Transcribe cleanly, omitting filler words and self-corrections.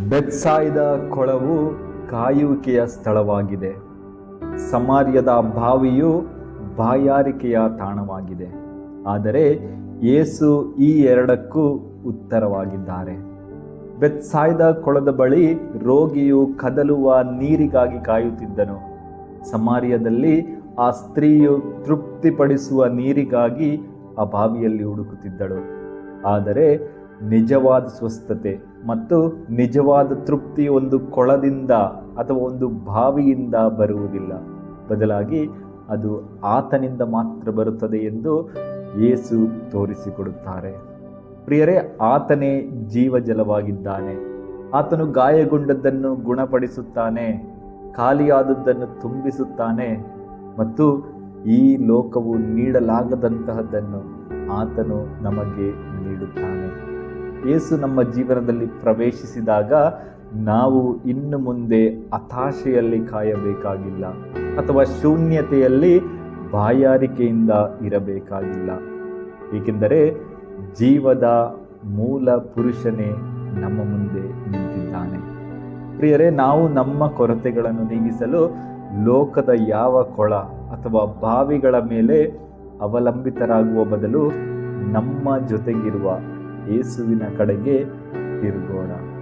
ಬೆತ್ಸಾಯಿದ ಕೊಳವು ಕಾಯುವಿಕೆಯ ಸ್ಥಳವಾಗಿದೆ. ಸಮಾರ್ಯದ ಬಾವಿಯು ಬಾಯಾರಿಕೆಯ ತಾಣವಾಗಿದೆ. ಆದರೆ ಯೇಸು ಈ ಎರಡಕ್ಕೂ ಉತ್ತರವಾಗಿದ್ದಾರೆ. ಬೆತ್ಸಾಯಿದ ಕೊಳದ ಬಳಿ ರೋಗಿಯು ಕದಲುವ ನೀರಿಗಾಗಿ ಕಾಯುತ್ತಿದ್ದನು. ಸಮಾರ್ಯದಲ್ಲಿ ಆ ಸ್ತ್ರೀಯು ತೃಪ್ತಿಪಡಿಸುವ ನೀರಿಗಾಗಿ ಆ ಬಾವಿಯಲ್ಲಿ ಹುಡುಕುತ್ತಿದ್ದಳು. ಆದರೆ ನಿಜವಾದ ಸ್ವಸ್ಥತೆ ಮತ್ತು ನಿಜವಾದ ತೃಪ್ತಿ ಒಂದು ಕೊಳದಿಂದ ಅಥವಾ ಒಂದು ಬಾವಿಯಿಂದ ಬರುವುದಿಲ್ಲ. ಬದಲಾಗಿ ಅದು ಆತನಿಂದ ಮಾತ್ರ ಬರುತ್ತದೆ ಎಂದು ಯೇಸು ತೋರಿಸಿಕೊಡುತ್ತಾರೆ. ಪ್ರಿಯರೇ, ಆತನೇ ಜೀವಜಲವಾಗಿದ್ದಾನೆ. ಆತನು ಗಾಯಗೊಂಡದ್ದನ್ನು ಗುಣಪಡಿಸುತ್ತಾನೆ, ಖಾಲಿಯಾದದ್ದನ್ನು ತುಂಬಿಸುತ್ತಾನೆ ಮತ್ತು ಈ ಲೋಕವು ನೀಡಲಾಗದಂತಹದ್ದನ್ನು ಆತನು ನಮಗೆ ನೀಡುತ್ತಾನೆ. ಯೇಸು ನಮ್ಮ ಜೀವನದಲ್ಲಿ ಪ್ರವೇಶಿಸಿದಾಗ ನಾವು ಇನ್ನು ಮುಂದೆ ಹತಾಶೆಯಲ್ಲಿ ಕಾಯಬೇಕಾಗಿಲ್ಲ ಅಥವಾ ಶೂನ್ಯತೆಯಲ್ಲಿ ಬಾಯಾರಿಕೆಯಿಂದ ಇರಬೇಕಾಗಿಲ್ಲ. ಏಕೆಂದರೆ ಜೀವದ ಮೂಲ ಪುರುಷನೇ ನಮ್ಮ ಮುಂದೆ ನಿಂತಿದ್ದಾನೆ. ಪ್ರಿಯರೇ, ನಾವು ನಮ್ಮ ಕೊರತೆಗಳನ್ನು ನೀಗಿಸಲು ಲೋಕದ ಯಾವ ಕೊಳ ಅಥವಾ ಬಾವಿಗಳ ಮೇಲೆ ಅವಲಂಬಿತರಾಗುವ ಬದಲು ನಮ್ಮ ಜೊತೆಗಿರುವ ಯೇಸುವಿನ ಕಡೆಗೆ ತಿರುಗೋಣ.